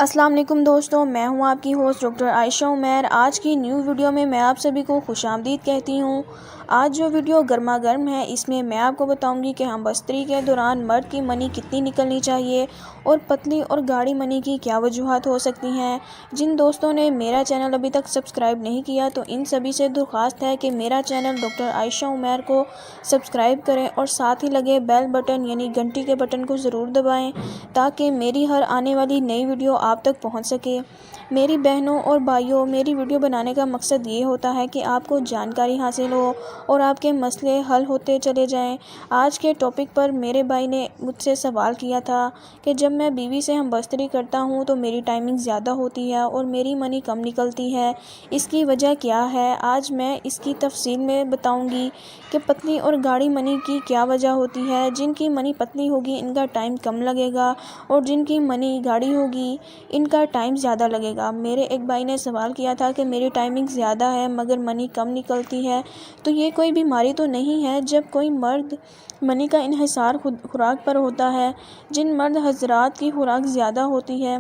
السلام علیکم دوستوں، میں ہوں آپ کی ہوسٹ ڈاکٹر عائشہ عمیر۔ آج کی نیو ویڈیو میں میں آپ سبھی کو خوش آمدید کہتی ہوں۔ آج جو ویڈیو گرما گرم ہے، اس میں میں آپ کو بتاؤں گی کہ ہم بستری کے دوران مرد کی منی کتنی نکلنی چاہیے اور پتلی اور گاڑھی منی کی کیا وجوہات ہو سکتی ہیں۔ جن دوستوں نے میرا چینل ابھی تک سبسکرائب نہیں کیا تو ان سبھی سے درخواست ہے کہ میرا چینل ڈاکٹر عائشہ عمیر کو سبسکرائب کریں اور ساتھ ہی لگے بیل بٹن یعنی گھنٹی کے بٹن کو ضرور دبائیں تاکہ میری ہر آنے والی نئی ویڈیو آپ تک پہنچ سکے۔ میری بہنوں اور بھائیوں، میری ویڈیو بنانے کا مقصد یہ ہوتا ہے کہ آپ کو جانکاری حاصل ہو اور آپ کے مسئلے حل ہوتے چلے جائیں۔ آج کے ٹاپک پر میرے بھائی نے مجھ سے سوال کیا تھا کہ جب میں بیوی سے ہم بستری کرتا ہوں تو میری ٹائمنگ زیادہ ہوتی ہے اور میری منی کم نکلتی ہے، اس کی وجہ کیا ہے؟ آج میں اس کی تفصیل میں بتاؤں گی کہ پتلی اور گاڑھی منی کی کیا وجہ ہوتی ہے۔ جن کی منی پتلی ہوگی ان کا ٹائم کم لگے گا اور جن کی منی گاڑھی ہوگی ان کا ٹائم زیادہ لگے گا۔ میرے ایک بھائی نے سوال کیا تھا کہ میری ٹائمنگ زیادہ ہے مگر منی کم نکلتی ہے، تو یہ کوئی بیماری تو نہیں ہے؟ جب کوئی مرد منی کا انحصار خوراک پر ہوتا ہے، جن مرد حضرات کی خوراک زیادہ ہوتی ہے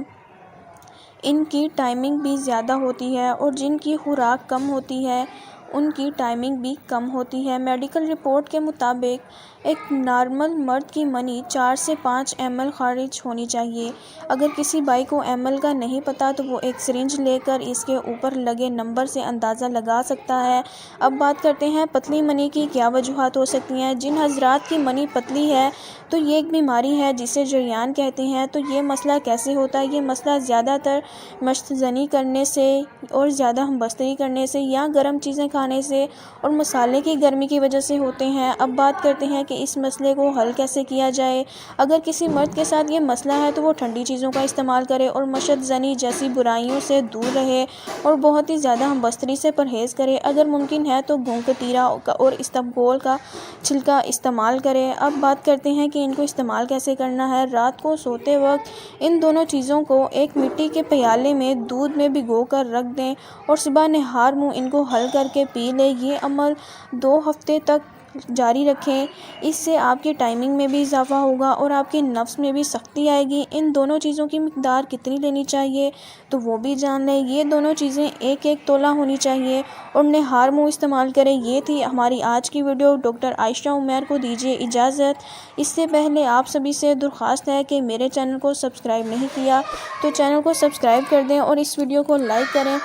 ان کی ٹائمنگ بھی زیادہ ہوتی ہے اور جن کی خوراک کم ہوتی ہے ان کی ٹائمنگ بھی کم ہوتی ہے۔ میڈیکل رپورٹ کے مطابق ایک نارمل مرد کی منی 4 سے 5 ml خارج ہونی چاہیے۔ اگر کسی بھائی کو ml کا نہیں پتا تو وہ ایک سرنج لے کر اس کے اوپر لگے نمبر سے اندازہ لگا سکتا ہے۔ اب بات کرتے ہیں پتلی منی کی کیا وجوہات ہو سکتی ہیں۔ جن حضرات کی منی پتلی ہے تو یہ ایک بیماری ہے جسے جریان کہتے ہیں۔ تو یہ مسئلہ کیسے ہوتا ہے؟ یہ مسئلہ زیادہ تر مشت زنی کرنے سے اور زیادہ ہم بستری کرنے سے یا گرم چیزیں کھانے سے اور مسالے کی گرمی کی وجہ سے ہوتے ہیں۔ اب بات کرتے ہیں کہ اس مسئلے کو حل کیسے کیا جائے۔ اگر کسی مرد کے ساتھ یہ مسئلہ ہے تو وہ ٹھنڈی چیزوں کا استعمال کرے اور مشت زنی جیسی برائیوں سے دور رہے اور بہت ہی زیادہ ہم بستری سے پرہیز کرے۔ اگر ممکن ہے تو گھون کتیرا اور اسبگول کا چھلکا استعمال کرے۔ اب بات کرتے ہیں کہ ان کو استعمال کیسے کرنا ہے۔ رات کو سوتے وقت ان دونوں چیزوں کو ایک مٹی کے پیالے میں دودھ میں بھگو کر رکھ دیں اور صبح نہار منہ ان کو حل کر کے پی لیں۔ یہ عمل 2 ہفتے تک جاری رکھیں۔ اس سے آپ کی ٹائمنگ میں بھی اضافہ ہوگا اور آپ کے نفس میں بھی سختی آئے گی۔ ان دونوں چیزوں کی مقدار کتنی لینی چاہیے تو وہ بھی جان لیں۔ یہ دونوں چیزیں 1 تولہ ہونی چاہیے اور نہار منہ استعمال کریں۔ یہ تھی ہماری آج کی ویڈیو۔ ڈاکٹر عائشہ عمیر کو دیجیے اجازت۔ اس سے پہلے آپ سبھی سے درخواست ہے کہ میرے چینل کو سبسکرائب نہیں کیا تو چینل کو سبسکرائب کر دیں اور اس ویڈیو کو لائک کریں۔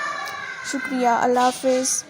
شکریہ۔ اللہ حافظ۔